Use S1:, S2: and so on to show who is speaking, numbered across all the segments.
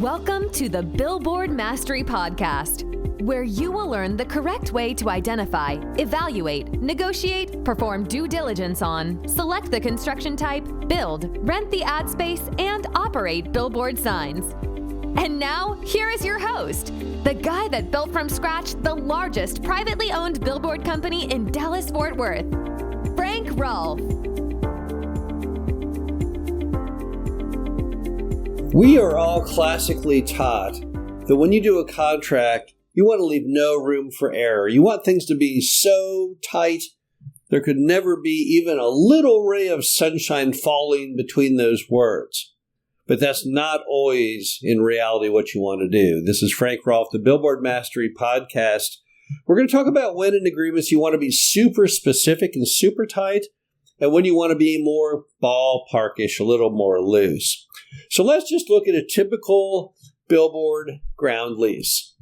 S1: Welcome to the Billboard Mastery Podcast, where you will learn the correct way to identify, evaluate, negotiate, perform due diligence on, select the construction type, build, rent the ad space, and operate billboard signs. And now, here is your host, the guy that built from scratch the largest privately owned billboard company in Dallas-Fort Worth, Frank Rolfe.
S2: We are all classically taught that when you do a contract, you want to leave no room for error. You want things to be so tight, there could never be even a little ray of sunshine falling between those words. But that's not always in reality what you want to do. This is Frank Rolfe, the Billboard Mastery Podcast. We're going to talk about when in agreements you want to be super specific and super tight, and when you want to be more ballparkish, a little more loose. So let's just look at a typical billboard ground lease.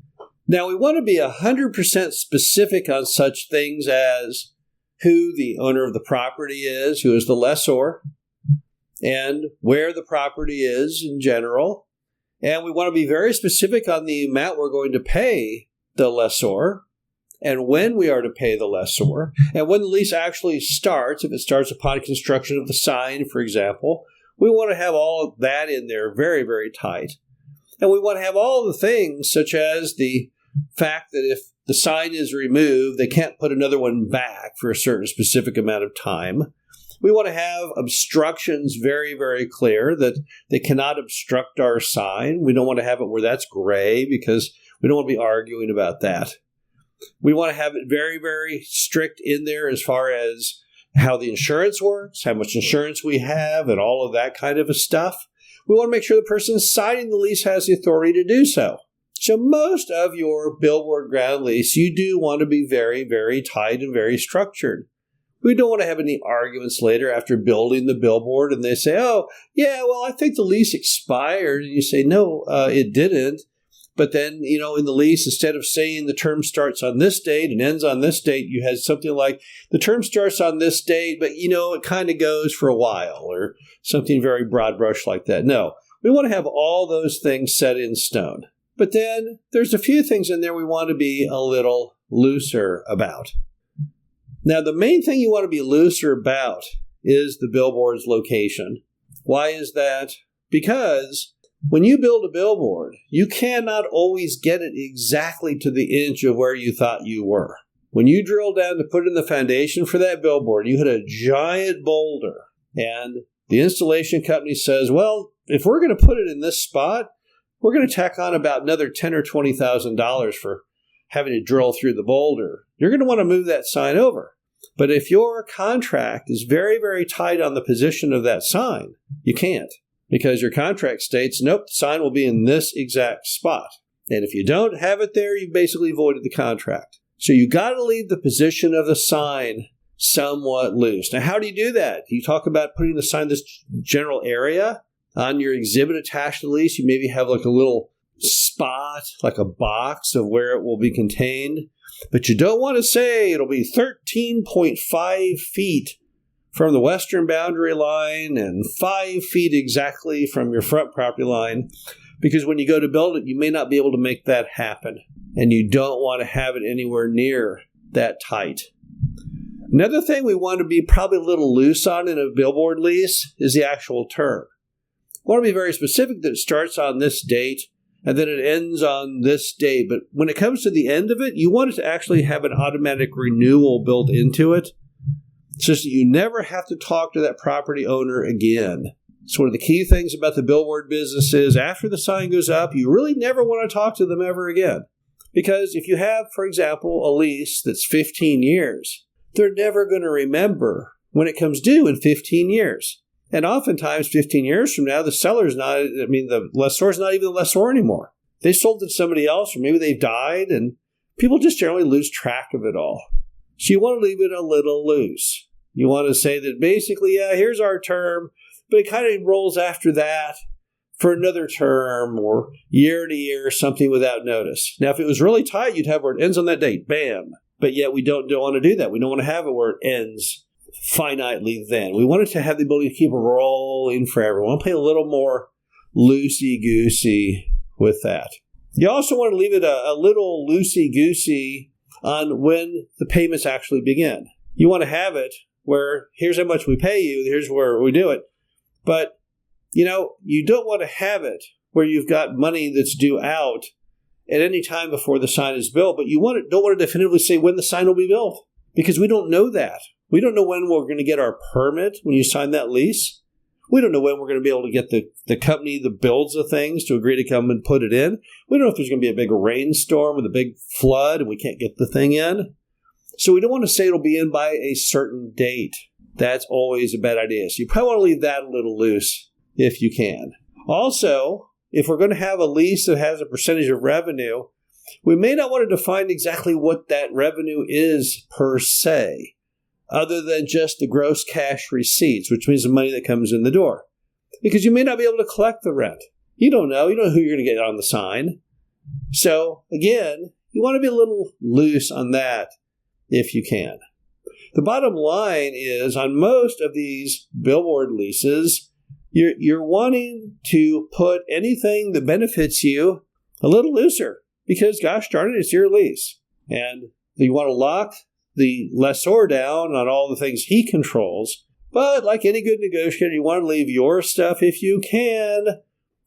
S2: Now, we want to be 100% specific on such things as who the owner of the property is, who is the lessor, and where the property is in general. And we want to be very specific on the amount we're going to pay the lessor, and when we are to pay the lessor, and when the lease actually starts. If it starts upon construction of the sign, for example, we want to have all of that in there very, very tight. And we want to have all the things such as the fact that if the sign is removed, they can't put another one back for a certain specific amount of time. We want to have obstructions very, very clear, that they cannot obstruct our sign. We don't want to have it where that's gray because we don't want to be arguing about that. We want to have it very, very strict in there as far as how the insurance works, how much insurance we have, and all of that kind of stuff. We want to make sure the person signing the lease has the authority to do so. So most of your billboard ground lease, you do want to be very, very tight and very structured. We don't want to have any arguments later after building the billboard and they say, oh, yeah, well, I think the lease expired. And you say, no, it didn't. But then, in the lease, instead of saying the term starts on this date and ends on this date, you had something like the term starts on this date, but, it kind of goes for a while, or something very broad brush like that. No, we want to have all those things set in stone. But then there's a few things in there we want to be a little looser about. Now, the main thing you want to be looser about is the billboard's location. Why is that? Because when you build a billboard, you cannot always get it exactly to the inch of where you thought you were. When you drill down to put in the foundation for that billboard, you hit a giant boulder, and the installation company says, well, if we're going to put it in this spot, we're going to tack on about another $10,000 or $20,000 for having to drill through the boulder. You're going to want to move that sign over. But if your contract is very, very tight on the position of that sign, you can't. Because your contract states, nope, the sign will be in this exact spot. And if you don't have it there, you basically voided the contract. So you got to leave the position of the sign somewhat loose. Now, how do you do that? You talk about putting the sign in this general area. On your exhibit attached to the lease, you maybe have like a little spot, like a box of where it will be contained. But you don't want to say it'll be 13.5 feet from the western boundary line and 5 feet exactly from your front property line, because when you go to build it, you may not be able to make that happen, and you don't want to have it anywhere near that tight. Another thing we want to be probably a little loose on in a billboard lease is the actual term. We want to be very specific that it starts on this date and then it ends on this date, but when it comes to the end of it, you want it to actually have an automatic renewal built into it, so that you never have to talk to that property owner again. So one of the key things about the billboard business is after the sign goes up, you really never want to talk to them ever again. Because if you have, for example, a lease that's 15 years, they're never going to remember when it comes due in 15 years. And oftentimes, 15 years from now, the lessor's not even the lessor anymore. They sold it to somebody else, or maybe they've died, and people just generally lose track of it all. So you want to leave it a little loose. You want to say that basically, yeah, here's our term, but it kind of rolls after that for another term or year to year, something without notice. Now, if it was really tight, you'd have where it ends on that date, bam. But yet we don't want to do that. We don't want to have it where it ends finitely then. We want it to have the ability to keep rolling forever. We want to play a little more loosey-goosey with that. You also want to leave it a little loosey-goosey on when the payments actually begin. You want to have it where here's how much we pay you, here's where we do it. But, you don't want to have it where you've got money that's due out at any time before the sign is built, but you don't want to definitively say when the sign will be built, because we don't know that. We don't know when we're going to get our permit when you sign that lease. We don't know when we're going to be able to get the company that builds the things to agree to come and put it in. We don't know if there's going to be a big rainstorm with a big flood and we can't get the thing in. So we don't want to say it'll be in by a certain date. That's always a bad idea. So you probably want to leave that a little loose if you can. Also, if we're going to have a lease that has a percentage of revenue, we may not want to define exactly what that revenue is per se, other than just the gross cash receipts, which means the money that comes in the door. Because you may not be able to collect the rent. You don't know. You don't know who you're going to get on the sign. So, again, you want to be a little loose on that if you can. The bottom line is, on most of these billboard leases, you're wanting to put anything that benefits you a little looser because, gosh darn it, it's your lease. And you want to lock the lessor down on all the things he controls. But like any good negotiator, you want to leave your stuff, if you can,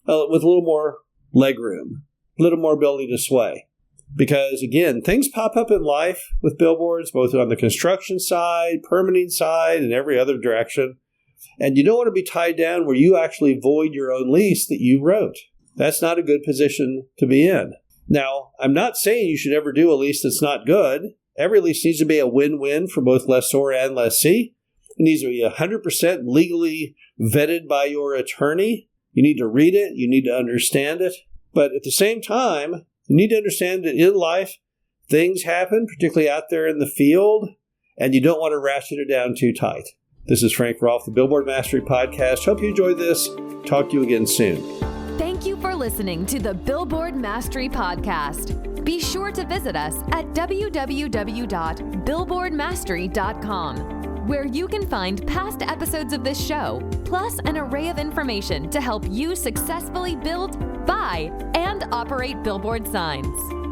S2: with a little more legroom, a little more ability to sway. Because, again, things pop up in life with billboards, both on the construction side, permitting side, and every other direction. And you don't want to be tied down where you actually void your own lease that you wrote. That's not a good position to be in. Now, I'm not saying you should ever do a lease that's not good. Every lease needs to be a win-win for both lessor and lessee. It needs to be 100% legally vetted by your attorney. You need to read it. You need to understand it. But at the same time, you need to understand that in life, things happen, particularly out there in the field, and you don't want to ratchet it down too tight. This is Frank Rolfe, the Billboard Mastery Podcast. Hope you enjoyed this. Talk to you again soon.
S1: Thank you for listening to the Billboard Mastery Podcast. Be sure to visit us at www.billboardmastery.com, where you can find past episodes of this show, plus an array of information to help you successfully build, buy, and operate billboard signs.